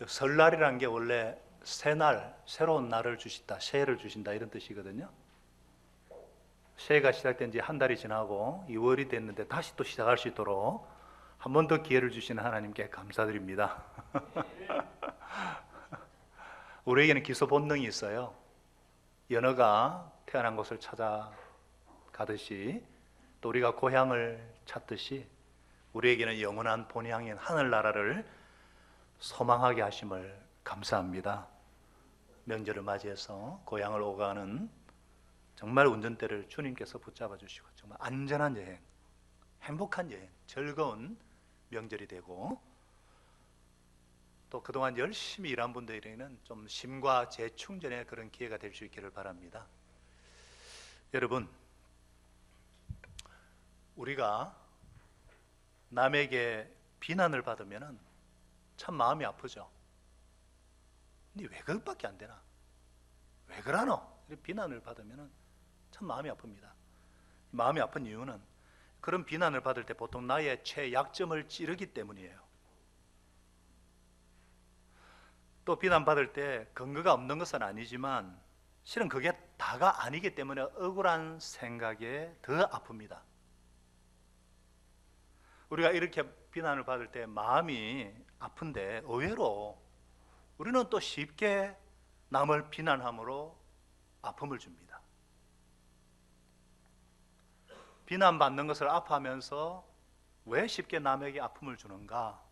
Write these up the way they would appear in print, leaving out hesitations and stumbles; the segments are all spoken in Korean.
설날이라는 게 원래 새날, 새로운 날을 주신다, 새해를 주신다 이런 뜻이거든요. 새해가 시작된 지 한 달이 지나고 2월이 됐는데 다시 또 시작할 수 있도록 한 번 더 기회를 주시는 하나님께 감사드립니다. 우리에게는 기소 본능이 있어요. 연어가 태어난 곳을 찾아가듯이 또 우리가 고향을 찾듯이 우리에게는 영원한 본향인 하늘나라를 소망하게 하심을 감사합니다. 명절을 맞이해서 고향을 오가는 정말 운전대를 주님께서 붙잡아 주시고 정말 안전한 여행, 행복한 여행, 즐거운 명절이 되고 또 그동안 열심히 일한 분들에게는 좀 심과 재충전의 그런 기회가 될 수 있기를 바랍니다. 여러분, 우리가 남에게 비난을 받으면 참 마음이 아프죠. 근데 왜 그것밖에 안 되나? 왜 그러노? 이렇게 비난을 받으면 참 마음이 아픕니다. 마음이 아픈 이유는 그런 비난을 받을 때 보통 나의 최약점을 찌르기 때문이에요. 또 비난받을 때 근거가 없는 것은 아니지만 실은 그게 다가 아니기 때문에 억울한 생각에 더 아픕니다. 우리가 이렇게 비난을 받을 때 마음이 아픈데 의외로 우리는 또 쉽게 남을 비난함으로 아픔을 줍니다. 비난받는 것을 아파하면서 왜 쉽게 남에게 아픔을 주는가?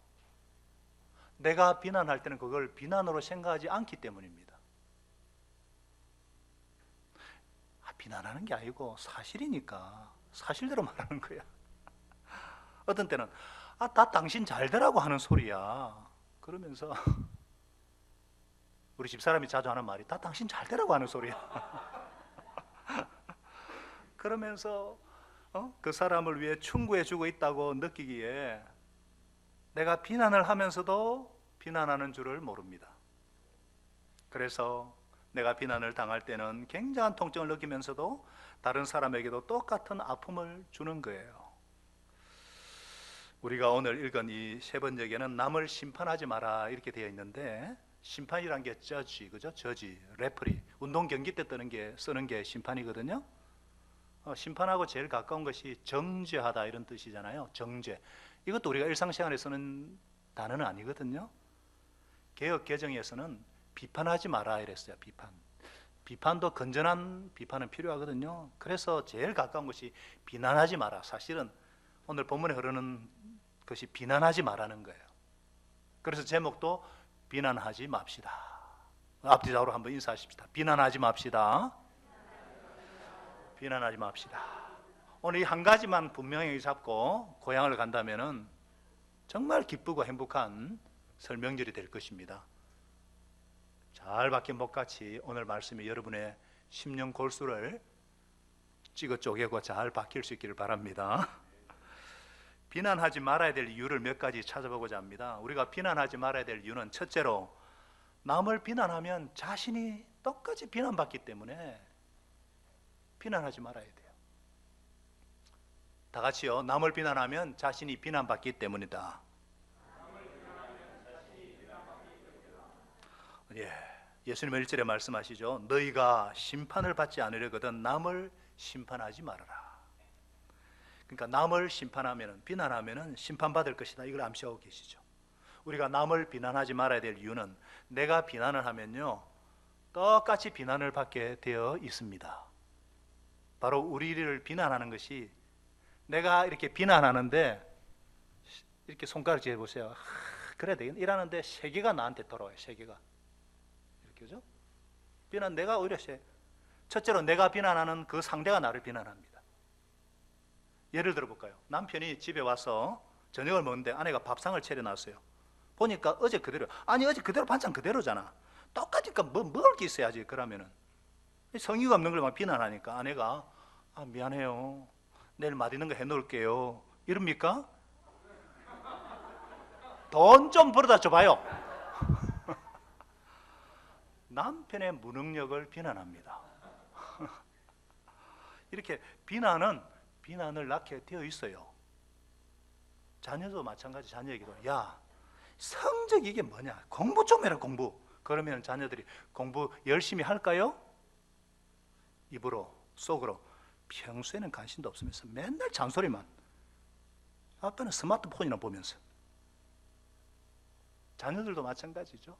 내가 비난할 때는 그걸 비난으로 생각하지 않기 때문입니다. 비난하는 게 아니고 사실이니까 사실대로 말하는 거야. 어떤 때는 다 당신 잘 되라고 하는 소리야. 그러면서 우리 집사람이 자주 하는 말이 다 당신 잘 되라고 하는 소리야. 그러면서 그 사람을 위해 충고해 주고 있다고 느끼기에 내가 비난을 하면서도 비난하는 줄을 모릅니다. 그래서 내가 비난을 당할 때는 굉장한 통증을 느끼면서도 다른 사람에게도 똑같은 아픔을 주는 거예요. 우리가 오늘 읽은 이 세 번째에는 남을 심판하지 마라 이렇게 되어 있는데 심판이란 게 저지, 그죠? 저지, 레프리, 운동 경기 때 쓰는 게 심판이거든요. 심판하고 제일 가까운 것이 정죄하다 이런 뜻이잖아요. 정죄. 이것도 우리가 일상생활에 쓰는 단어는 아니거든요. 개역 개정에서는 비판하지 마라 이랬어요. 비판도 건전한 비판은 필요하거든요. 그래서 제일 가까운 것이 비난하지 마라. 사실은 오늘 본문에 흐르는 것이 비난하지 마라는 거예요. 그래서 제목도 비난하지 맙시다. 앞뒤좌우로 한번 인사하십시다. 비난하지 맙시다. 비난하지 맙시다. 오늘 이 한 가지만 분명히 잡고 고향을 간다면은 정말 기쁘고 행복한 설 명절이 될 것입니다. 잘 박힌 목같이 오늘 말씀이 여러분의 심령 골수를 찍어 쪼개고 잘 박힐 수 있기를 바랍니다. 비난하지 말아야 될 이유를 몇 가지 찾아보고자 합니다. 우리가 비난하지 말아야 될 이유는 첫째로 남을 비난하면 자신이 똑같이 비난받기 때문에 비난하지 말아야 돼요. 다 같이요. 남을 비난하면 자신이 비난받기 때문이다. 예수님은 1절에 말씀하시죠. 너희가 심판을 받지 않으려거든 남을 심판하지 말아라. 그러니까 남을 심판하면, 비난하면 심판받을 것이다. 이걸 암시하고 계시죠. 우리가 남을 비난하지 말아야 될 이유는 내가 비난을 하면요 똑같이 비난을 받게 되어 있습니다. 바로 우리를 비난하는 것이, 내가 이렇게 비난하는데 이렇게 손가락질 해보세요. 그래야 되겠네 이러는데 세계가 나한테 돌아와요. 세계가 이렇게죠. 내가 오히려 첫째로 내가 비난하는 그 상대가 나를 비난합니다. 예를 들어 볼까요? 남편이 집에 와서 저녁을 먹는데 아내가 밥상을 차려놨어요. 보니까 어제 그대로, 아니 어제 그대로 반찬 그대로잖아. 똑같으니까 뭐 먹을 게 있어야지. 그러면은 성의가 없는 걸 막 비난하니까 아내가 미안해요. 내일 맛있는 거 해놓을게요. 이럽니까? 돈 좀 벌어다 줘봐요. 남편의 무능력을 비난합니다. 이렇게 비난을 낳게 되어 있어요. 자녀도 마찬가지. 자녀에게도 야 성적 이게 뭐냐? 공부 좀 해라, 공부. 그러면 자녀들이 공부 열심히 할까요? 입으로, 속으로. 평소에는 관심도 없으면서 맨날 잔소리만. 아빠는 스마트폰이나 보면서. 자녀들도 마찬가지죠.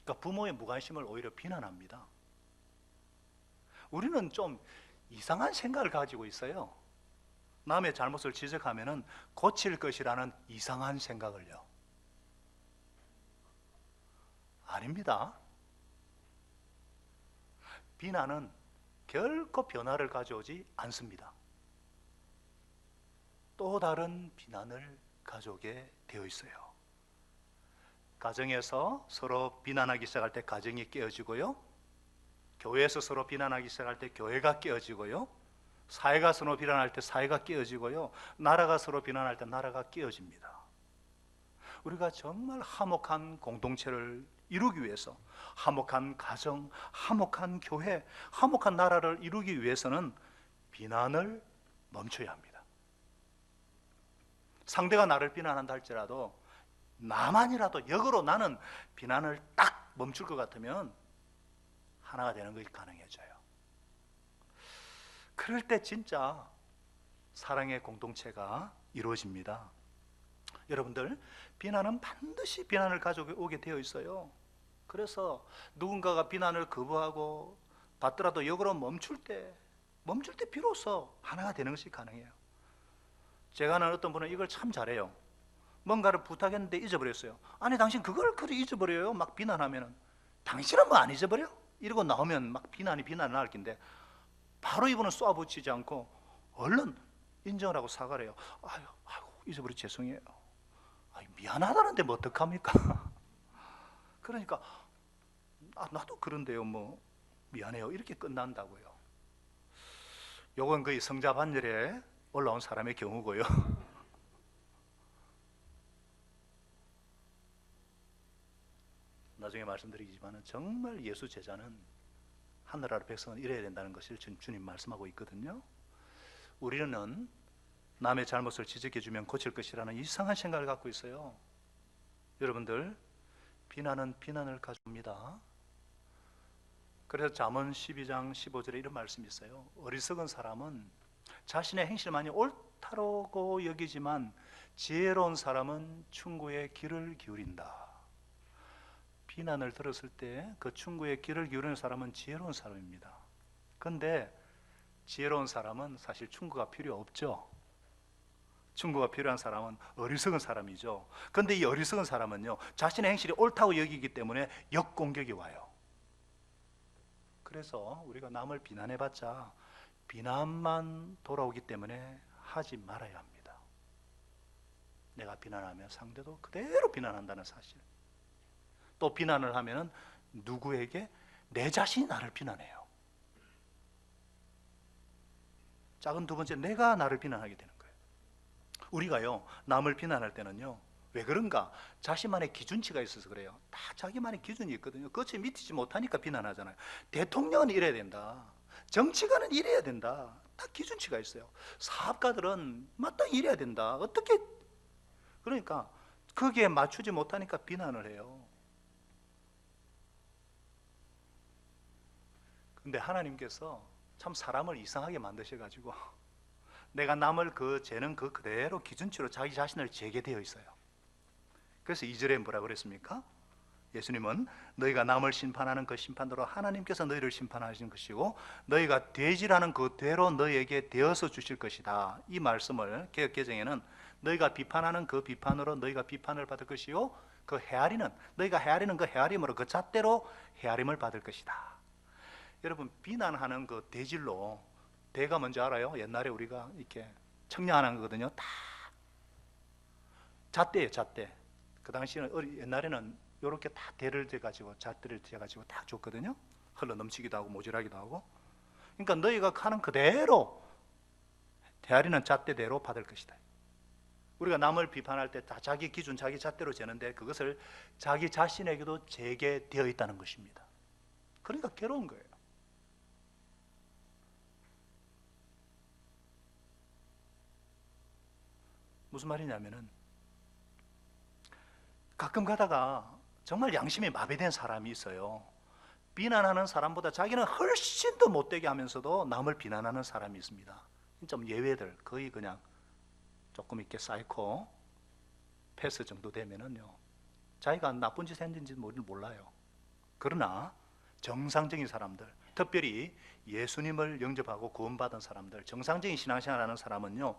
그러니까 부모의 무관심을 오히려 비난합니다. 우리는 좀 이상한 생각을 가지고 있어요. 남의 잘못을 지적하면 고칠 것이라는 이상한 생각을요. 아닙니다. 비난은 결코 변화를 가져오지 않습니다. 또 다른 비난을 가져오게 되어 있어요. 가정에서 서로 비난하기 시작할 때 가정이 깨어지고요. 교회에서 서로 비난하기 시작할 때 교회가 깨어지고요. 사회가 서로 비난할 때 사회가 깨어지고요. 나라가 서로 비난할 때 나라가 깨어집니다. 우리가 정말 화목한 공동체를 이루기 위해서, 화목한 가정, 화목한 교회, 화목한 나라를 이루기 위해서는 비난을 멈춰야 합니다. 상대가 나를 비난한다 할지라도 나만이라도 역으로 나는 비난을 딱 멈출 것 같으면 하나가 되는 것이 가능해져요. 그럴 때 진짜 사랑의 공동체가 이루어집니다. 여러분들, 비난은 반드시 비난을 가져오게 되어 있어요. 그래서 누군가가 비난을 거부하고 받더라도 역으로 멈출 때 비로소 하나가 되는 것이 가능해요. 제가 아는 어떤 분은 이걸 참 잘해요. 뭔가를 부탁했는데 잊어버렸어요. 아니, 당신 그걸 그리 잊어버려요? 막 비난하면은, 당신은 뭐 안 잊어버려? 이러고 나오면 막 비난을 할 긴데, 바로 이분은 쏘아붙이지 않고 얼른 인정을 하고 사과를 해요. 아이고, 잊어버려 죄송해요. 미안하다는데 뭐 어떡합니까? 그러니까 나도 그런데요, 뭐 미안해요, 이렇게 끝난다고요. 요건 거의 성자반열에 올라온 사람의 경우고요. 나중에 말씀드리겠지만 정말 예수 제자는 하늘나라 백성은 이래야 된다는 것을 주님 말씀하고 있거든요. 우리는 남의 잘못을 지적해주면 고칠 것이라는 이상한 생각을 갖고 있어요. 여러분들, 비난은 비난을 가져옵니다. 그래서 잠언 12장 15절에 이런 말씀이 있어요. 어리석은 사람은 자신의 행실을 많이 옳다고 여기지만 지혜로운 사람은 충고의 귀를 기울인다. 비난을 들었을 때 그 충고의 귀를 기울이는 사람은 지혜로운 사람입니다. 그런데 지혜로운 사람은 사실 충고가 필요 없죠. 충고가 필요한 사람은 어리석은 사람이죠. 그런데 이 어리석은 사람은요, 자신의 행실이 옳다고 여기기 때문에 역공격이 와요. 그래서 우리가 남을 비난해봤자 비난만 돌아오기 때문에 하지 말아야 합니다. 내가 비난하면 상대도 그대로 비난한다는 사실. 또 비난을 하면 누구에게? 내 자신이 나를 비난해요. 작은 두 번째, 내가 나를 비난하게 되는 거예요. 우리가요, 남을 비난할 때는요, 왜 그런가? 자신만의 기준치가 있어서 그래요. 다 자기만의 기준이 있거든요. 그것이 미치지 못하니까 비난하잖아요. 대통령은 이래야 된다, 정치가는 이래야 된다, 다 기준치가 있어요. 사업가들은 마땅히 이래야 된다. 어떻게? 그러니까 거기에 맞추지 못하니까 비난을 해요. 근데 하나님께서 참 사람을 이상하게 만드셔가지고 내가 남을 재는 그 그대로 기준치로 자기 자신을 재게 되어 있어요. 그래서 2절에 뭐라 그랬습니까? 예수님은 너희가 남을 심판하는 그 심판대로 하나님께서 너희를 심판하시는 것이고 너희가 되지라는 그 대로 너희에게 되어서 주실 것이다. 이 말씀을 개역개정에는 너희가 비판하는 그 비판으로 너희가 비판을 받을 것이요, 그 헤아리는, 너희가 헤아리는 그 헤아림으로 그 잣대로 헤아림을 받을 것이다. 여러분, 비난하는 그 대질로, 대가 뭔지 알아요? 옛날에 우리가 이렇게 청량하는 거거든요. 다 잣대예요, 잣대. 그 당시에는, 옛날에는 이렇게 다 대를 대가지고, 잣대를 대가지고 다 줬거든요. 흘러 넘치기도 하고 모질하기도 하고. 그러니까 너희가 하는 그대로 헤아리는 잣대대로 받을 것이다. 우리가 남을 비판할 때 다 자기 기준, 자기 잣대로 재는데 그것을 자기 자신에게도 재게 되어 있다는 것입니다. 그러니까 괴로운 거예요. 무슨 말이냐면은, 가끔 가다가 정말 양심이 마비된 사람이 있어요. 비난하는 사람보다 자기는 훨씬 더 못되게 하면서도 남을 비난하는 사람이 있습니다. 좀 예외들, 거의 그냥 조금 있게 사이코 패스 정도 되면은요, 자기가 나쁜 짓 했는지 몰라요. 그러나 정상적인 사람들, 특별히 예수님을 영접하고 구원받은 사람들, 정상적인 신앙생활하는 사람은요,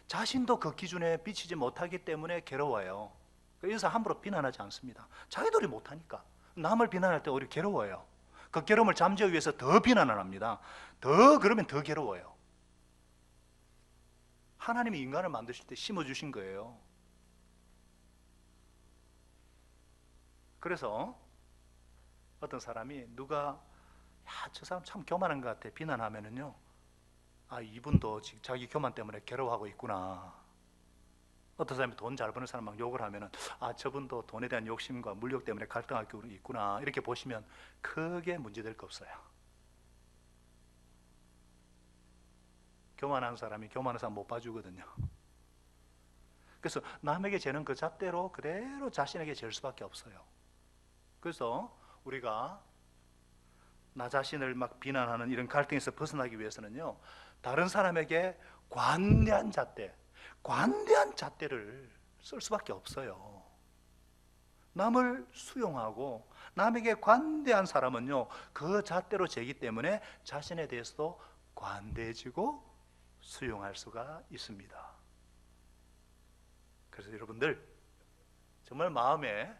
자신도 그 기준에 비치지 못하기 때문에 괴로워요. 그래서 함부로 비난하지 않습니다. 자기들이 못하니까. 남을 비난할 때 오히려 괴로워요. 그 괴로움을 잠재우기 위해서 더 비난을 합니다. 그러면 더 괴로워요. 하나님이 인간을 만드실 때 심어주신 거예요. 그래서 어떤 사람이 누가 저 사람 참 교만한 것 같아 비난하면은요, 이분도 지금 자기 교만 때문에 괴로워하고 있구나. 어떤 사람이 돈 잘 버는 사람 막 욕을 하면은 저분도 돈에 대한 욕심과 물욕 때문에 갈등하고 있구나, 이렇게 보시면 크게 문제될 거 없어요. 교만한 사람이 교만한 사람 못 봐주거든요. 그래서 남에게 재는 그 잣대로 그대로 자신에게 잴 수밖에 없어요. 그래서 우리가 나 자신을 막 비난하는 이런 갈등에서 벗어나기 위해서는요, 다른 사람에게 관대한 잣대를 쓸 수밖에 없어요. 남을 수용하고 남에게 관대한 사람은요, 그 잣대로 재기 때문에 자신에 대해서도 관대해지고 수용할 수가 있습니다. 그래서 여러분들 정말 마음에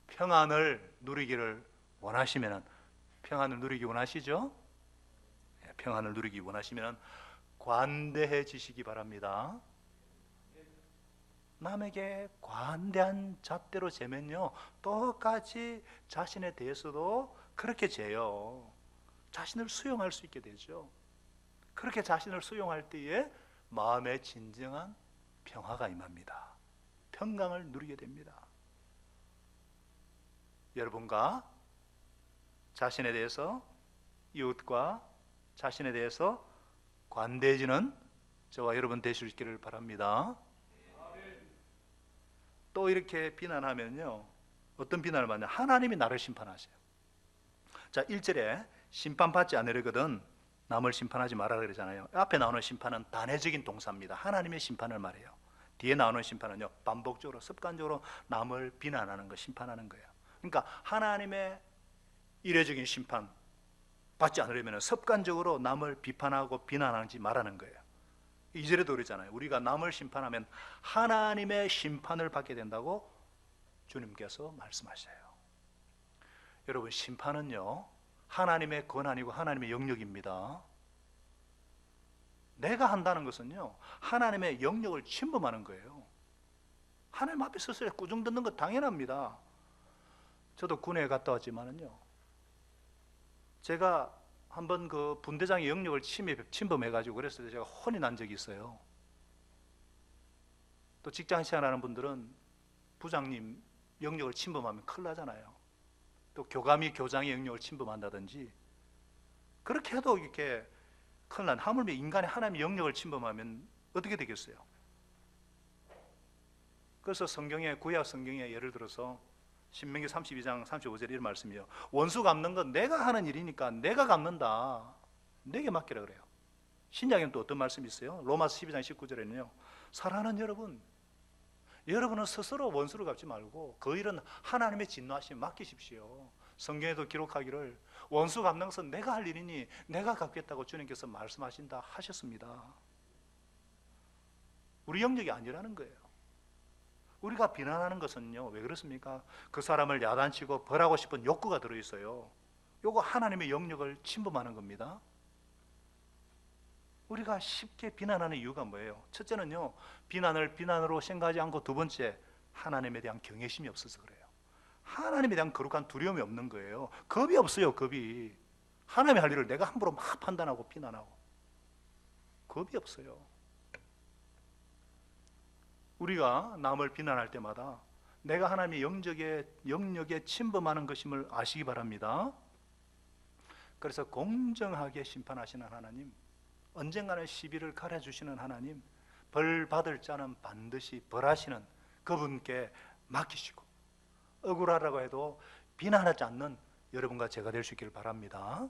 평안을 누리기를 원하시면, 평안을 누리기 원하시죠? 평안을 누리기 원하시면 관대해지시기 바랍니다. 남에게 관대한 잣대로 재면요, 똑같이 자신에 대해서도 그렇게 재요. 자신을 수용할 수 있게 되죠. 그렇게 자신을 수용할 때에 마음에 진정한 평화가 임합니다. 평강을 누리게 됩니다. 여러분과 자신에 대해서, 이웃과 자신에 대해서 관대해지는 저와 여러분 되시기를 바랍니다. 또 이렇게 비난하면요, 어떤 비난을 받냐? 하나님이 나를 심판하세요. 자, 1절에 심판받지 않으려거든 남을 심판하지 말라 그러잖아요. 앞에 나오는 심판은 단회적인 동사입니다. 하나님의 심판을 말해요. 뒤에 나오는 심판은요, 반복적으로 습관적으로 남을 비난하는 거, 심판하는 거예요. 그러니까 하나님의 이례적인 심판 받지 않으려면 습관적으로 남을 비판하고 비난하지 말라는 거예요. 2절에도 그러잖아요. 우리가 남을 심판하면 하나님의 심판을 받게 된다고 주님께서 말씀하셔요. 여러분, 심판은요, 하나님의 권한이고 하나님의 영역입니다. 내가 한다는 것은요, 하나님의 영역을 침범하는 거예요. 하나님 앞에 서서 꾸중 듣는 거 당연합니다. 저도 군에 갔다 왔지만은요, 제가 한번 그 분대장의 영역을 침범해가지고 그랬을 때 제가 혼이 난 적이 있어요. 또 직장 생활하는 분들은 부장님 영역을 침범하면 큰일 나잖아요. 또 교감이 교장의 영역을 침범한다든지, 그렇게 해도 이렇게 큰일 난, 하물며 인간의 하나님의 영역을 침범하면 어떻게 되겠어요? 그래서 구약 성경에 예를 들어서 신명기 32장 35절에 이런 말씀이에요. 원수 갚는 건 내가 하는 일이니까 내가 갚는다, 내게 맡기라 그래요. 신약에는 또 어떤 말씀이 있어요? 로마서 12장 19절에는요, 사랑하는 여러분은 스스로 원수를 갚지 말고 그 일은 하나님의 진노하심에 맡기십시오. 성경에도 기록하기를 원수 갚는 것은 내가 할 일이니 내가 갚겠다고 주님께서 말씀하신다 하셨습니다. 우리 영역이 아니라는 거예요. 우리가 비난하는 것은요, 왜 그렇습니까? 그 사람을 야단치고 벌하고 싶은 욕구가 들어있어요. 요거 하나님의 영역을 침범하는 겁니다. 우리가 쉽게 비난하는 이유가 뭐예요? 첫째는요, 비난을 비난으로 생각하지 않고, 두 번째, 하나님에 대한 경외심이 없어서 그래요. 하나님에 대한 거룩한 두려움이 없는 거예요. 겁이 없어요, 겁이. 하나님의 할 일을 내가 함부로 막 판단하고 비난하고, 겁이 없어요. 우리가 남을 비난할 때마다 내가 하나님의 영역에 침범하는 것임을 아시기 바랍니다. 그래서 공정하게 심판하시는 하나님, 언젠가는 시비를 가려주시는 하나님, 벌 받을 자는 반드시 벌하시는 그분께 맡기시고, 억울하라고 해도 비난하지 않는 여러분과 제가 될 수 있기를 바랍니다.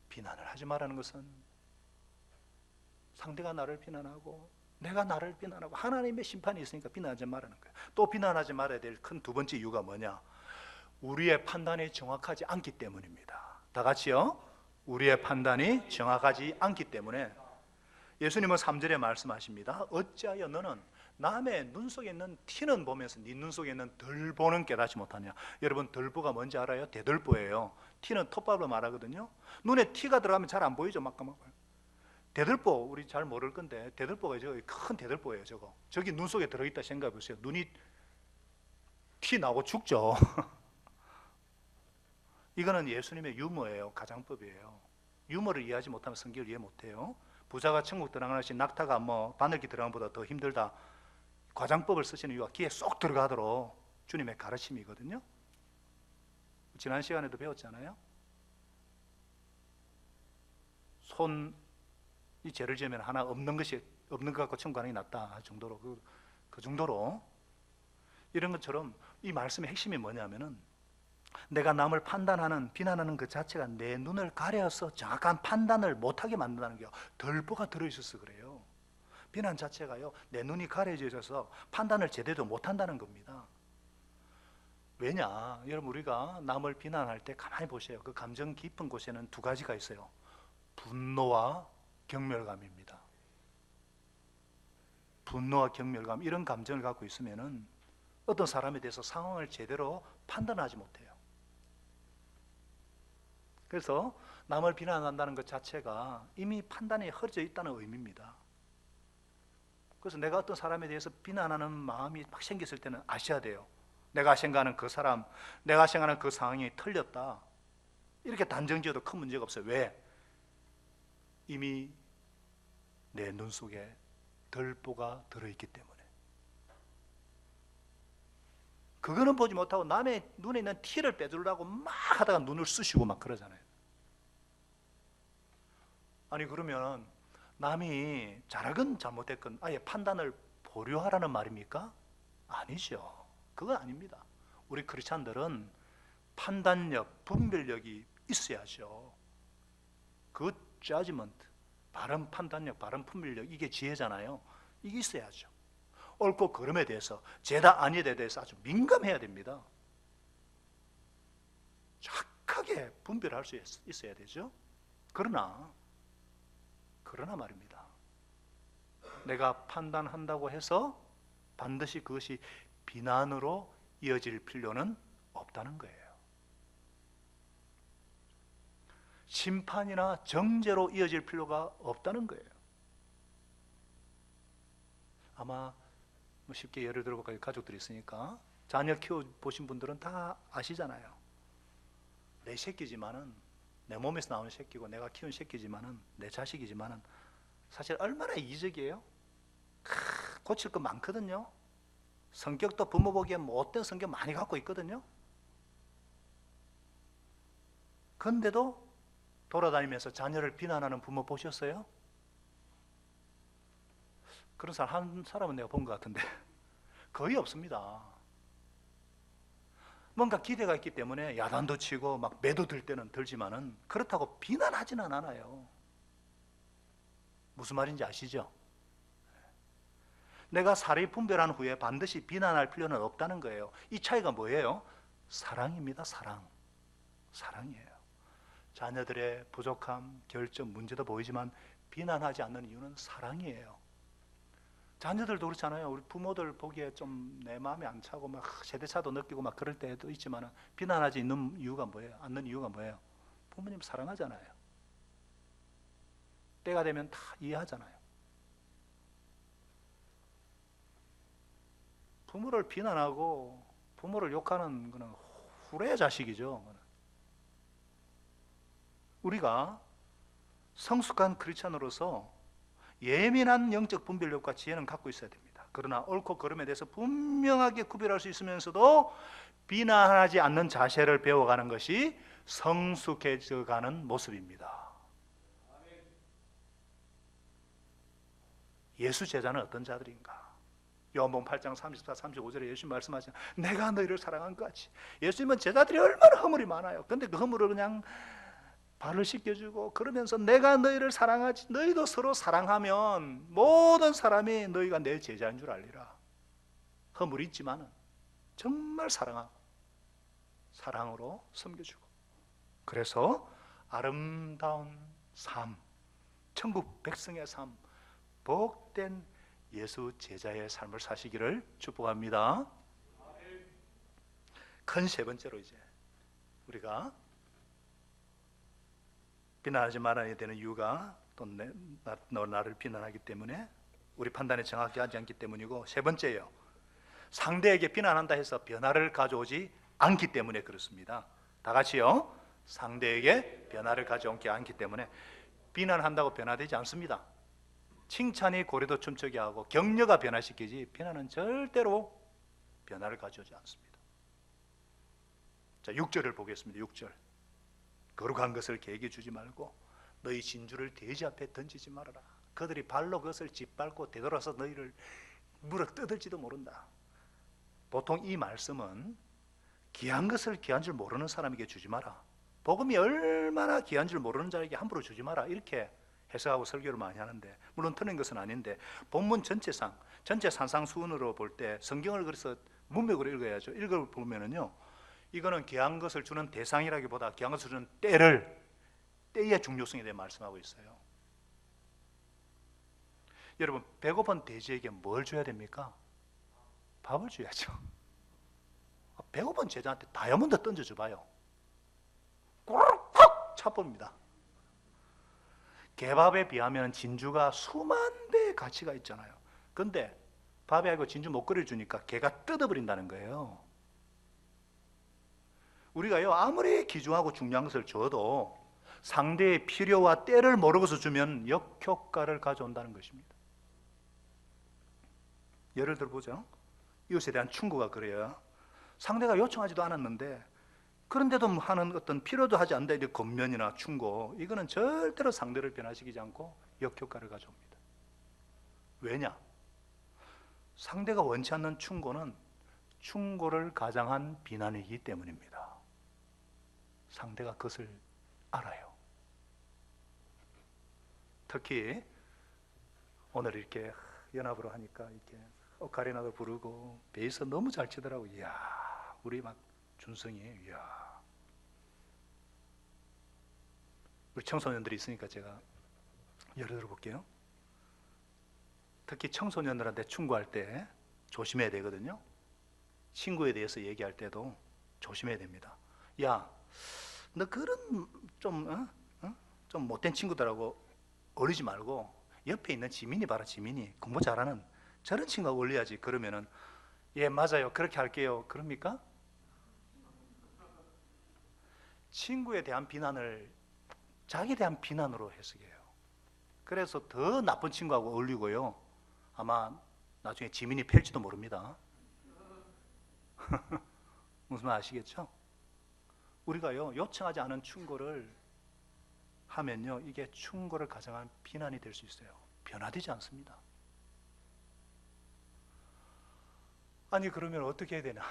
비난을 하지 말라는 것은 상대가 나를 비난하고 내가 나를 비난하고 하나님의 심판이 있으니까 비난하지 말라는 거예요. 또 비난하지 말아야 될 큰 두 번째 이유가 뭐냐? 우리의 판단이 정확하지 않기 때문입니다. 다 같이요. 우리의 판단이 정확하지 않기 때문에 예수님은 3절에 말씀하십니다. 어찌하여 너는 남의 눈 속에 있는 티는 보면서 네 눈 속에 있는 덜보는 깨닫지 못하냐? 여러분, 덜보가 뭔지 알아요? 대들보예요. 티는 톱밥으로 말하거든요. 눈에 티가 들어가면 잘 안 보이죠. 막 대들보, 우리 잘 모를 건데 대들보가 큰 대들보예요. 저기 눈 속에 들어있다 생각해 보세요. 눈이 티 나고 죽죠. 이거는 예수님의 유머예요. 가장법이에요. 유머를 이해하지 못하면 성경을 이해 못해요. 부자가 천국 들어가는 것이 낙타가 바늘기 들어가는 것보다 더 힘들다. 과장법을 쓰시는 이유가 귀에 쏙 들어가도록 주님의 가르침이거든요. 지난 시간에도 배웠잖아요. 이 죄를 지으면 하나 없는 것 갖고 천국 가는 게 낫다 정도로 그 정도로 이런 것처럼 이 말씀의 핵심이 뭐냐면은 내가 남을 판단하는 비난하는 그 자체가 내 눈을 가려서 정확한 판단을 못하게 만든다는 게 덜보가 들어있어서 그래요. 비난 자체가요 내 눈이 가려져 있어서 판단을 제대로 못한다는 겁니다. 왜냐? 여러분, 우리가 남을 비난할 때 가만히 보세요. 그 감정 깊은 곳에는 두 가지가 있어요. 분노와 경멸감입니다. 분노와 경멸감, 이런 감정을 갖고 있으면은 어떤 사람에 대해서 상황을 제대로 판단하지 못해요. 그래서 남을 비난한다는 것 자체가 이미 판단이 흐려져 있다는 의미입니다. 그래서 내가 어떤 사람에 대해서 비난하는 마음이 막 생겼을 때는 아셔야 돼요. 내가 생각하는 그 사람, 내가 생각하는 그 상황이 틀렸다. 이렇게 단정지어도 큰 문제가 없어요. 왜? 이미 내 눈 속에 덜보가 들어있기 때문에. 그거는 보지 못하고 남의 눈에 있는 티를 빼주려고 막 하다가 눈을 쑤시고 막 그러잖아요. 아니, 그러면 남이 잘하건 잘못했건 아예 판단을 보류하라는 말입니까? 아니죠. 그건 아닙니다. 우리 크리스찬들은 판단력, 분별력이 있어야죠. 굿 저지먼트, 바른 판단력, 바른 분별력, 이게 지혜잖아요. 이게 있어야죠. 옳고 그름에 대해서, 죄다 아니에 대해서 아주 민감해야 됩니다. 정확하게 분별할 수 있어야 되죠. 그러나 말입니다. 내가 판단한다고 해서 반드시 그것이 비난으로 이어질 필요는 없다는 거예요. 심판이나 정죄로 이어질 필요가 없다는 거예요. 아마 쉽게 예를 들어볼까요? 가족들이 있으니까 자녀 키워보신 분들은 다 아시잖아요. 내 새끼지만은, 내 몸에서 나오는 새끼고 내가 키운 새끼지만은, 내 자식이지만은 사실 얼마나 이기적이에요? 고칠 거 많거든요. 성격도 부모 보기엔 못된 성격 많이 갖고 있거든요. 그런데도 돌아다니면서 자녀를 비난하는 부모 보셨어요? 그런 사람 한 사람은 내가 본 것 같은데 거의 없습니다. 뭔가 기대가 있기 때문에 야단도 치고 막 매도 들 때는 들지만은 그렇다고 비난하지는 않아요. 무슨 말인지 아시죠? 내가 사리 분별한 후에 반드시 비난할 필요는 없다는 거예요. 이 차이가 뭐예요? 사랑입니다. 사랑이에요. 자녀들의 부족함, 결점, 문제도 보이지만 비난하지 않는 이유는 사랑이에요. 자녀들도 그렇잖아요. 우리 부모들 보기에 좀 내 마음에 안 차고 막 세대차도 느끼고 막 그럴 때도 있지만 비난하지 않는 이유가 뭐예요? 부모님 사랑하잖아요. 때가 되면 다 이해하잖아요. 부모를 비난하고 부모를 욕하는 것은 후레 자식이죠. 우리가 성숙한 크리스찬으로서 예민한 영적 분별력과 지혜는 갖고 있어야 됩니다. 그러나 옳고 그름에 대해서 분명하게 구별할 수 있으면서도 비난하지 않는 자세를 배워가는 것이 성숙해져가는 모습입니다. 예수 제자는 어떤 자들인가? 요한복음 8장 34, 35절에 예수님 말씀하시죠. 내가 너희를 사랑한 것 같이. 예수님은 제자들이 얼마나 허물이 많아요. 근데 그 허물을 그냥 발을 씻겨주고 그러면서 내가 너희를 사랑하지 너희도 서로 사랑하면 모든 사람이 너희가 내 제자인 줄 알리라. 허물이 있지만은 정말 사랑하고 사랑으로 섬겨주고, 그래서 아름다운 삶, 천국 백성의 삶, 복된 예수 제자의 삶을 사시기를 축복합니다. 큰 세 번째로 이제 우리가 비난하지 말아야 되는 이유가 또 너 나를 비난하기 때문에 우리 판단이 정확히 하지 않기 때문이고, 세 번째예요. 상대에게 비난한다 해서 변화를 가져오지 않기 때문에 그렇습니다. 다 같이요. 상대에게 변화를 가져오지 않기 때문에. 비난한다고 변화되지 않습니다. 칭찬이 고래도 춤추게 하고 격려가 변화시키지 비난은 절대로 변화를 가져오지 않습니다. 자, 6절을 보겠습니다. 6절. 거룩한 것을 개에게 주지 말고 너희 진주를 돼지 앞에 던지지 말아라. 그들이 발로 그것을 짓밟고 되돌아서 너희를 물어 뜯을지도 모른다. 보통 이 말씀은 귀한 것을 귀한 줄 모르는 사람에게 주지 마라, 복음이 얼마나 귀한 줄 모르는 자에게 함부로 주지 마라, 이렇게 해석하고 설교를 많이 하는데, 물론 틀린 것은 아닌데 본문 전체상 전체 산상수훈으로 볼 때 성경을 그래서 문맥으로 읽어야죠. 읽어보면은요, 이거는 귀한 것을 주는 대상이라기보다 귀한 것을 주는 때의 중요성에 대해 말씀하고 있어요. 여러분, 배고픈 돼지에게 뭘 줘야 됩니까? 밥을 줘야죠. 배고픈 제자한테 다이아몬드 던져줘 봐요. 꽉 차봅니다. 개밥에 비하면 진주가 수만 배의 가치가 있잖아요. 근데 밥에 알고 진주 못 끓여주니까 개가 뜯어버린다는 거예요. 우리가요, 아무리 귀중하고 중요한 것을 줘도 상대의 필요와 때를 모르고서 주면 역효과를 가져온다는 것입니다. 예를 들어보죠. 이웃에 대한 충고가 그래요. 상대가 요청하지도 않았는데 그런데도 하는 어떤 필요도 하지 않는데 권면이나 충고, 이거는 절대로 상대를 변화시키지 않고 역효과를 가져옵니다. 왜냐? 상대가 원치 않는 충고는 충고를 가장한 비난이기 때문입니다. 상대가 그것을 알아요. 특히 오늘 이렇게 연합으로 하니까 이렇게 오카리나도 부르고 베이스 너무 잘 치더라고. 이야, 우리 막 준성이, 이야. 우리 청소년들이 있으니까 제가 예를 들어 볼게요. 특히 청소년들한테 충고할 때 조심해야 되거든요. 친구에 대해서 얘기할 때도 조심해야 됩니다. 야, 너 그런 좀 못된 친구들하고 어울리지 말고 옆에 있는 지민이 봐라. 지민이 공부 잘하는 저런 친구하고 어울려야지. 그러면은 예, 맞아요, 그렇게 할게요. 그럽니까? 친구에 대한 비난을 자기에 대한 비난으로 해석해요. 그래서 더 나쁜 친구하고 어울리고요, 아마 나중에 지민이 팰지도 모릅니다. 무슨 말 아시겠죠? 우리가요, 요청하지 않은 충고를 하면요, 이게 충고를 가장한 비난이 될 수 있어요. 변화되지 않습니다. 아니, 그러면 어떻게 해야 되나?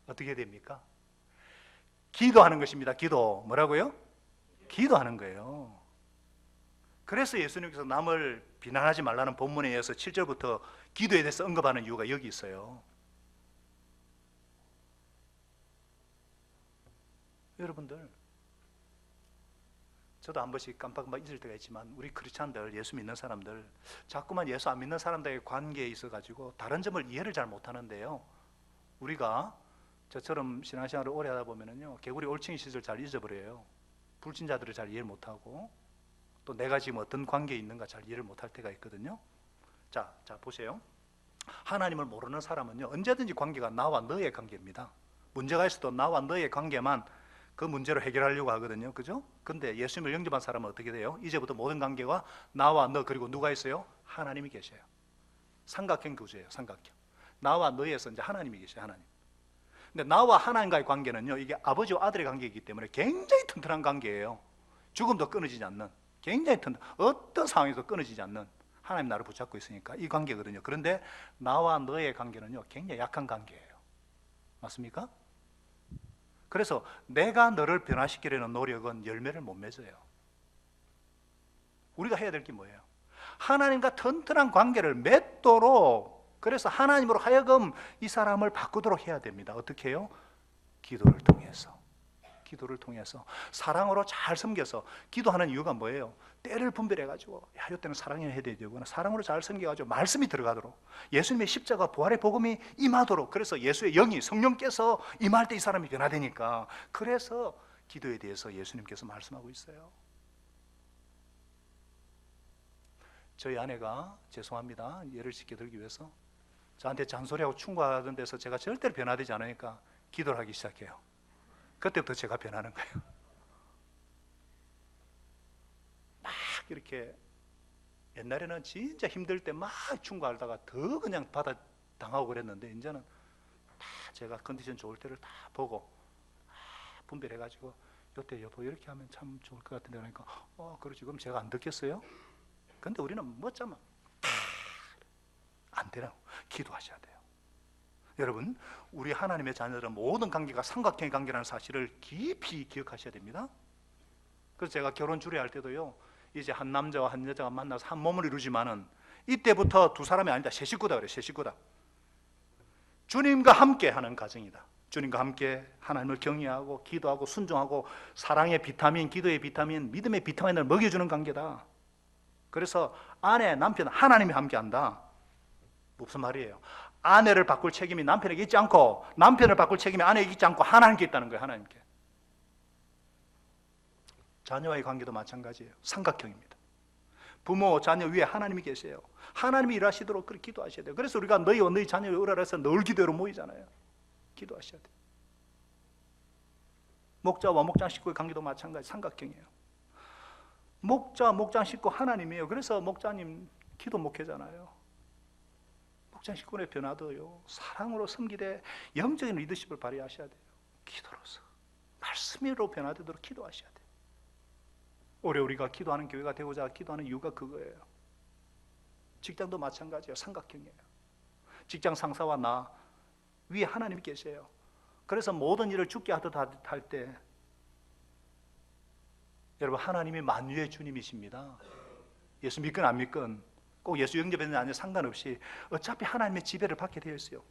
어떻게 해야 됩니까? 기도하는 것입니다. 기도. 뭐라고요? 기도하는 거예요. 그래서 예수님께서 남을 비난하지 말라는 본문에 의해서 7절부터 기도에 대해서 언급하는 이유가 여기 있어요. 여러분들, 저도 한 번씩 깜빡 잊을 때가 있지만 우리 크리스찬들, 예수 믿는 사람들 자꾸만 예수 안 믿는 사람들의 관계에 있어가지고 다른 점을 이해를 잘 못하는데요, 우리가 저처럼 신앙생활을 오래 하다 보면은요, 개구리 올챙이 시절 잘 잊어버려요. 불신자들을 잘 이해를 못하고 또 내가 지금 어떤 관계에 있는가 잘 이해를 못할 때가 있거든요. 자 보세요. 하나님을 모르는 사람은요, 언제든지 관계가 나와 너의 관계입니다. 문제가 있어도 나와 너의 관계만 그 문제로 해결하려고 하거든요. 그죠? 근데 예수님을 영접한 사람은 어떻게 돼요? 이제부터 모든 관계가 나와 너, 그리고 누가 있어요? 하나님이 계셔요. 삼각형 구조예요. 삼각형. 나와 너에서 이제 하나님이 계셔요. 하나님. 근데 나와 하나님과의 관계는요, 이게 아버지와 아들의 관계이기 때문에 굉장히 튼튼한 관계예요. 죽음도 끊어지지 않는, 굉장히 튼튼, 어떤 상황에서 끊어지지 않는 하나님 나를 붙잡고 있으니까 이 관계거든요. 그런데 나와 너의 관계는요, 굉장히 약한 관계예요. 맞습니까? 그래서 내가 너를 변화시키려는 노력은 열매를 못 맺어요. 우리가 해야 될 게 뭐예요? 하나님과 튼튼한 관계를 맺도록, 그래서 하나님으로 하여금 이 사람을 바꾸도록 해야 됩니다. 어떻게 해요? 기도를 통해서. 기도를 통해서 사랑으로 잘 섬겨서. 기도하는 이유가 뭐예요? 때를 분별해가지고, 야, 이때는 사랑해야 되구나. 사랑으로 잘 섬겨가지고 말씀이 들어가도록, 예수님의 십자가 부활의 복음이 임하도록. 그래서 예수의 영이, 성령께서 임할 때 이 사람이 변화되니까. 그래서 기도에 대해서 예수님께서 말씀하고 있어요. 저희 아내가, 죄송합니다, 예를 쉽게 들기 위해서, 저한테 잔소리하고 충고하던 데서 제가 절대로 변화되지 않으니까 기도를 하기 시작해요. 그때부터 제가 변하는 거예요. 막 이렇게, 옛날에는 진짜 힘들 때 막 충고하다가 더 그냥 받아 당하고 그랬는데, 이제는 다 제가 컨디션 좋을 때를 다 보고 분별해가지고, 요때 여보 이렇게 하면 참 좋을 것 같은데, 그러니까 그렇지, 그럼 제가 안 듣겠어요? 근데 우리는 뭐자면 안 되라고 기도하셔야 돼요. 여러분, 우리 하나님의 자녀들은 모든 관계가 삼각형의 관계라는 사실을 깊이 기억하셔야 됩니다. 그래서 제가 결혼 주례할 때도요, 이제 한 남자와 한 여자가 만나서 한 몸을 이루지만은 이때부터 두 사람이 아니다, 세 식구다 그래요. 세 식구다. 주님과 함께 하는 가정이다. 주님과 함께 하나님을 경외하고 기도하고 순종하고 사랑의 비타민, 기도의 비타민, 믿음의 비타민을 먹여주는 관계다. 그래서 아내, 남편, 하나님이 함께한다. 무슨 말이에요? 아내를 바꿀 책임이 남편에게 있지 않고, 남편을 바꿀 책임이 아내에게 있지 않고 하나님께 있다는 거예요. 하나님께. 자녀와의 관계도 마찬가지예요. 삼각형입니다. 부모, 자녀 위에 하나님이 계세요. 하나님이 일하시도록 그렇게 기도하셔야 돼요. 그래서 우리가 너희와 너희 자녀를 의뢰해서 늘 기도로 모이잖아요. 기도하셔야 돼요. 목자와 목장 식구의 관계도 마찬가지, 삼각형이에요. 목자, 목장 식구 하나님이에요. 그래서 목자님 기도 목회잖아요. 목장 식구의 변화도요, 사랑으로 섬기되 영적인 리더십을 발휘하셔야 돼요. 기도로서 말씀으로 변화되도록 기도하셔야 돼요. 올해 우리가 기도하는 교회가 되고자 기도하는 이유가 그거예요. 직장도 마찬가지예요. 삼각형이에요. 직장 상사와 나 위에 하나님이 계세요. 그래서 모든 일을 주께 하듯 할 때, 여러분, 하나님이 만유의 주님이십니다. 예수 믿건 안 믿건, 꼭 예수 영접했는지 아닌지 상관없이 어차피 하나님의 지배를 받게 되어 있어요.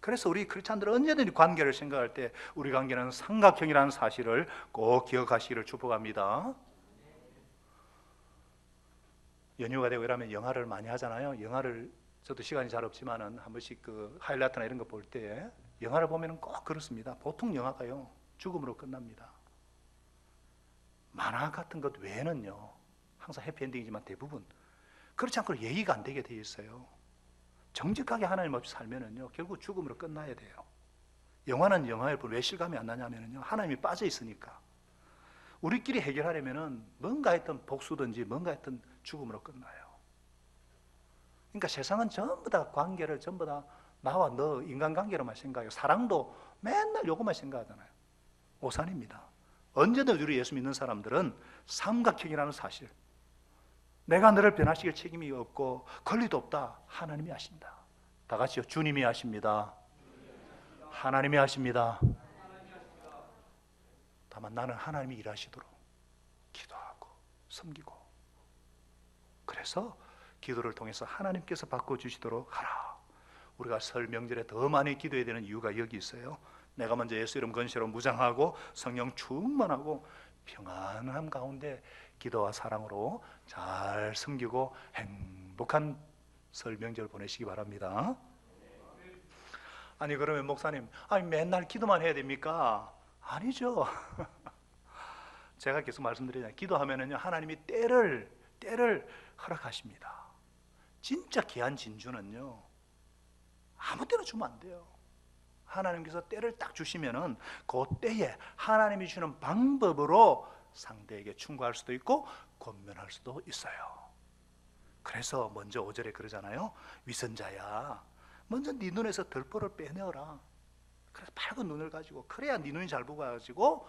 그래서 우리 크리스찬들은 언제든지 관계를 생각할 때 우리 관계는 삼각형이라는 사실을 꼭 기억하시기를 축복합니다. 연휴가 되고 이러면 영화를 많이 하잖아요. 영화를, 저도 시간이 잘 없지만은 한 번씩 그 하이라이트나 이런 거 볼 때 영화를 보면은 꼭 그렇습니다. 보통 영화가요, 죽음으로 끝납니다. 만화 같은 것 외에는요, 항상 해피엔딩이지만 대부분 그렇지 않고 예의가 안 되게 되어 있어요. 정직하게 하나님 없이 살면은요, 결국 죽음으로 끝나야 돼요. 영화는 영화일 뿐 왜 실감이 안 나냐면요, 하나님이 빠져 있으니까. 우리끼리 해결하려면은 뭔가 했던 복수든지 뭔가 했던 죽음으로 끝나요. 그러니까 세상은 전부 다 관계를 전부 다 나와 너 인간관계로만 생각해요. 사랑도 맨날 요것만 생각하잖아요. 오산입니다. 언제든 우리 예수 믿는 사람들은 삼각형이라는 사실, 내가 너를 변화시킬 책임이 없고 권리도 없다. 하나님이 하신다. 다 같이요. 주님이 하십니다. 하나님이 하십니다. 다만 나는 하나님이 일하시도록 기도하고 섬기고, 그래서 기도를 통해서 하나님께서 바꿔주시도록 하라. 우리가 설 명절에 더 많이 기도해야 되는 이유가 여기 있어요. 내가 먼저 예수 이름 건실로 무장하고 성령 충만하고 평안함 가운데 기도와 사랑으로 잘 섬기고 행복한 설 명절 보내시기 바랍니다. 아니, 그러면 목사님, 아니 맨날 기도만 해야 됩니까? 아니죠. 제가 계속 말씀드리잖아요. 기도하면은요, 하나님이 때를 허락하십니다. 진짜 귀한 진주는요, 아무 때나 주면 안 돼요. 하나님께서 때를 딱 주시면은 그 때에 하나님이 주는 방법으로 상대에게 충고할 수도 있고 권면할 수도 있어요. 그래서 먼저 5절에 그러잖아요. 위선자야, 먼저 네 눈에서 들보를 빼내어라. 그래서 밝은 눈을 가지고, 그래야 네 눈이 잘 보가지고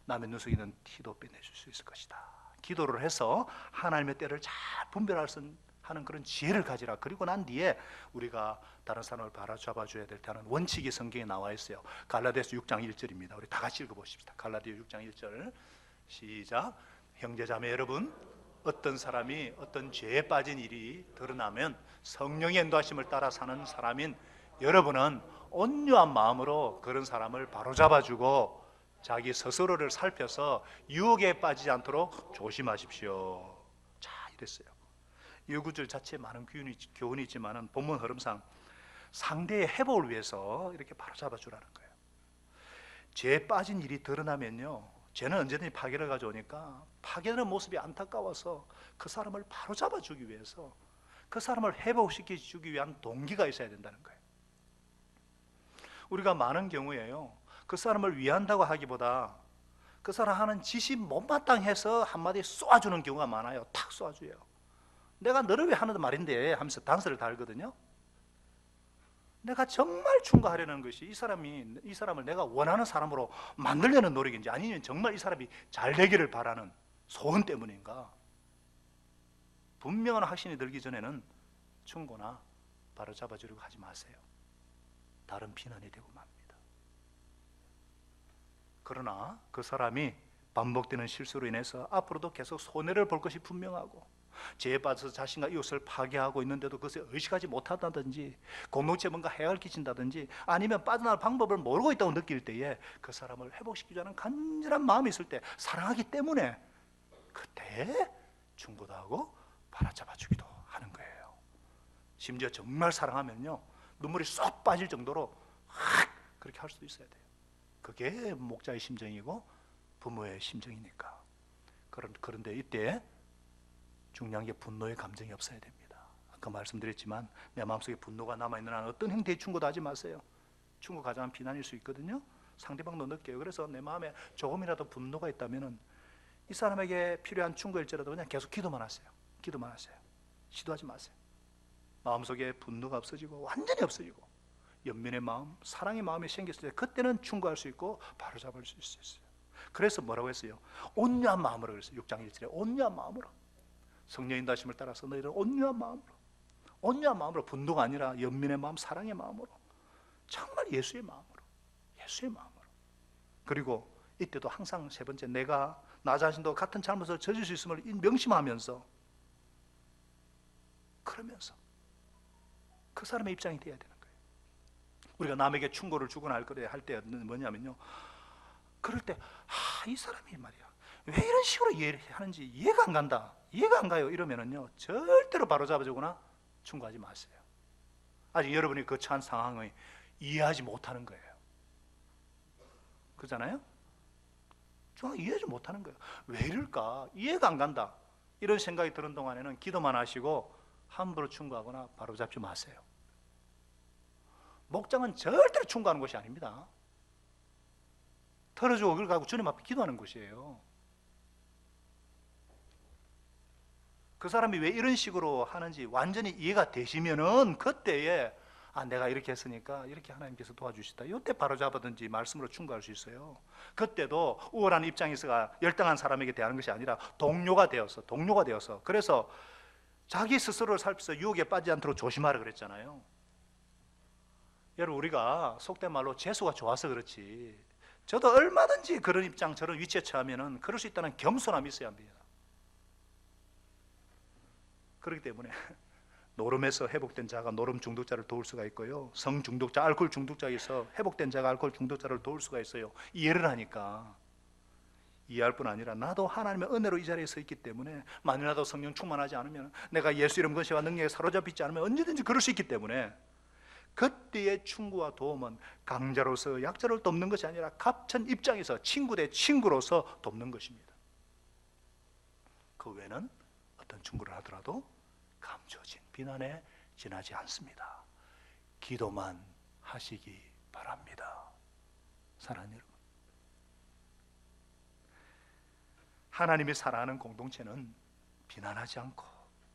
남의 눈 속에 있는 티도 빼내줄 수 있을 것이다. 기도를 해서 하나님의 때를 잘 분별할 수 하는 그런 지혜를 가지라. 그리고 난 뒤에 우리가 다른 사람을 바로잡아 줘야 될 때는 원칙이 성경에 나와 있어요. 갈라디아서 6장 1절입니다. 우리 다 같이 읽어보십시다. 갈라디아 6장 1절 시작. 형제자매 여러분, 어떤 사람이 어떤 죄에 빠진 일이 드러나면 성령의 인도하심을 따라 사는 사람인 여러분은 온유한 마음으로 그런 사람을 바로잡아주고 자기 스스로를 살펴서 유혹에 빠지지 않도록 조심하십시오. 자, 이랬어요. 이 구절 자체에 많은 교훈이 있지만 본문 흐름상 상대의 회복을 위해서 이렇게 바로잡아주라는 거예요. 죄에 빠진 일이 드러나면요, 죄는 언제든지 파괴를 가져오니까 파괴되는 모습이 안타까워서 그 사람을 바로잡아주기 위해서 그 사람을 회복시켜주기 위한 동기가 있어야 된다는 거예요. 우리가 많은 경우에요, 그 사람을 위한다고 하기보다 그 사람 하는 짓이 못마땅해서 한마디 쏘아주는 경우가 많아요. 탁 쏘아줘요. 내가 너를 왜 하는 말인데 하면서 단서를 달거든요. 내가 정말 충고하려는 것이 이 사람을 내가 원하는 사람으로 만들려는 노력인지, 아니면 정말 이 사람이 잘 되기를 바라는 소원 때문인가? 분명한 확신이 들기 전에는 충고나 바로잡아주려고 하지 마세요. 다른 비난이 되고 맙니다. 그러나 그 사람이 반복되는 실수로 인해서 앞으로도 계속 손해를 볼 것이 분명하고, 죄에 빠져서 자신과 이웃을 파괴하고 있는데도 그것에 의식하지 못한다든지, 공동체에 뭔가 해악을 끼친다든지, 아니면 빠져나갈 방법을 모르고 있다고 느낄 때에 그 사람을 회복시키자는 간절한 마음이 있을 때, 사랑하기 때문에 그때 충고도 하고 바로잡아주기도 하는 거예요. 심지어 정말 사랑하면요, 눈물이 쏙 빠질 정도로 그렇게 할 수도 있어야 돼요. 그게 목자의 심정이고 부모의 심정이니까. 그런데 이때 중요한 게 분노의 감정이 없어야 됩니다. 아까 말씀드렸지만 내 마음속에 분노가 남아있는 한 어떤 형태의 충고도 하지 마세요. 충고 가장 비난일 수 있거든요. 상대방도 느껴요. 그래서 내 마음에 조금이라도 분노가 있다면 이 사람에게 필요한 충고일지라도 그냥 계속 기도만 하세요. 기도만 하세요. 시도하지 마세요. 마음속에 분노가 없어지고 완전히 없어지고 연민의 마음, 사랑의 마음이 생겼을 때 그때는 충고할 수 있고 바로잡을 수 있어요. 그래서 뭐라고 했어요? 온유한 마음으로 그랬어요. 6장 1절에 온유한 마음으로, 성령 인도하심을 따라서 너희는 온유한 마음으로, 분노가 아니라 연민의 마음, 사랑의 마음으로, 정말 예수의 마음으로. 그리고 이때도 항상 세 번째, 내가 나 자신도 같은 잘못을 저질 수 있음을 명심하면서, 그러면서 그 사람의 입장이 돼야 되는 거예요. 우리가 남에게 충고를 주거나 할 때는 뭐냐면요, 그럴 때 이 사람이 말이야 왜 이런 식으로 이해를 하는지 이해가 안 간다, 이해가 안 가요, 이러면은요 절대로 바로잡아주거나 충고하지 마세요. 아직 여러분이 그 처한 상황을 이해하지 못하는 거예요. 그렇잖아요? 정말 이해하지 못하는 거예요. 왜 이럴까, 이해가 안 간다, 이런 생각이 드는 동안에는 기도만 하시고 함부로 충고하거나 바로잡지 마세요. 목장은 절대로 충고하는 곳이 아닙니다. 털어주고 그걸 가지고 주님 앞에 기도하는 곳이에요. 그 사람이 왜 이런 식으로 하는지 완전히 이해가 되시면은 그때에 내가 이렇게 했으니까 이렇게 하나님께서 도와주시다, 이때 바로잡아든지 말씀으로 충고할 수 있어요. 그때도 우월한 입장에서 열등한 사람에게 대하는 것이 아니라 동료가 되어서 그래서 자기 스스로를 살펴서 유혹에 빠지지 않도록 조심하라 그랬잖아요. 여러분, 우리가 속된 말로 재수가 좋아서 그렇지, 저도 얼마든지 그런 입장, 저런 위치에 처하면은 그럴 수 있다는 겸손함이 있어야 합니다. 그렇기 때문에 노름에서 회복된 자가 노름 중독자를 도울 수가 있고요, 성 중독자, 알코올 중독자에서 회복된 자가 알코올 중독자를 도울 수가 있어요. 이해를 하니까. 이해할 뿐 아니라 나도 하나님의 은혜로 이 자리에 서 있기 때문에, 만일라도 성령 충만하지 않으면, 내가 예수 이름 권세와 능력에 사로잡히지 않으면 언제든지 그럴 수 있기 때문에, 그때의 충고와 도움은 강자로서 약자를 돕는 것이 아니라 갑천 입장에서 친구 대 친구로서 돕는 것입니다. 그 외에는 어떤 충고를 하더라도 감춰진 비난에 지나지 않습니다. 기도만 하시기 바랍니다. 사랑하는 여러분, 하나님이 사랑하는 공동체는 비난하지 않고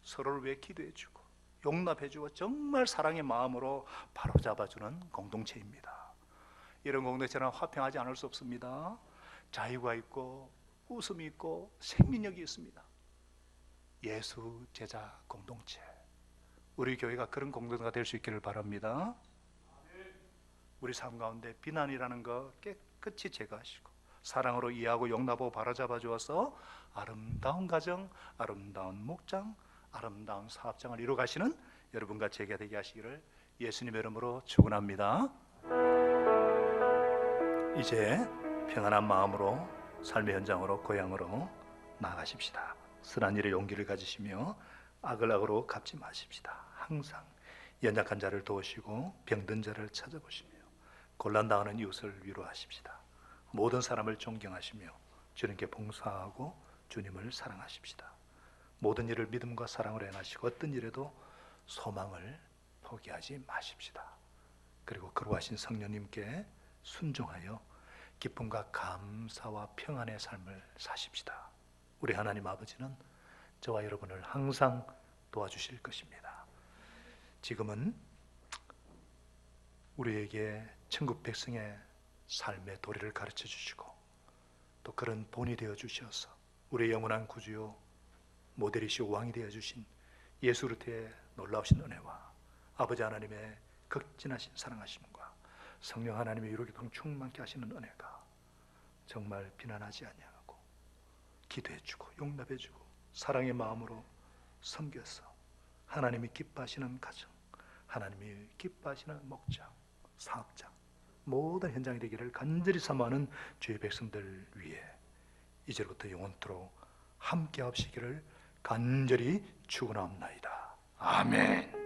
서로를 위해 기도해주고 용납해주고 정말 사랑의 마음으로 바로잡아주는 공동체입니다. 이런 공동체는 화평하지 않을 수 없습니다. 자유가 있고 웃음이 있고 생명력이 있습니다. 예수 제자 공동체, 우리 교회가 그런 공동체가 될 수 있기를 바랍니다. 우리 삶 가운데 비난이라는 거 깨끗이 제거하시고 사랑으로 이해하고 용납하고 바로잡아 주어서 아름다운 가정, 아름다운 목장, 아름다운 사업장을 이루어가시는 여러분과 제가 되게 하시기를 예수님의 이름으로 축원합니다. 이제 평안한 마음으로 삶의 현장으로 고향으로 나아가십시다. 선한 일에 용기를 가지시며 악을 악으로 갚지 마십시다. 항상 연약한 자를 도우시고 병든 자를 찾아보시며 곤란당하는 이웃을 위로하십시다. 모든 사람을 존경하시며 주님께 봉사하고 주님을 사랑하십시다. 모든 일을 믿음과 사랑으로 행하시고 어떤 일에도 소망을 포기하지 마십시다. 그리고 거룩하신 성령님께 순종하여 기쁨과 감사와 평안의 삶을 사십시다. 우리 하나님 아버지는 저와 여러분을 항상 도와주실 것입니다. 지금은 우리에게 천국 백성의 삶의 도리를 가르쳐 주시고 또 그런 본이 되어 주셔서 우리의 영원한 구주요 모델이시오 왕이 되어 주신 예수 그리스도의 놀라우신 은혜와 아버지 하나님의 극진하신 사랑하심과 성령 하나님의 위로기통 충만케 하시는 은혜가 정말 비난하지 아니하고 기도해주고 용납해주고 사랑의 마음으로 섬겨서 하나님이 기뻐하시는 가정, 하나님이 기뻐하시는 목장, 사업장 모든 현장이 되기를 간절히 사모하는 주의 백성들 위해 이제부터 영원토록 함께 하시기를 간절히 축원합나이다. 아멘.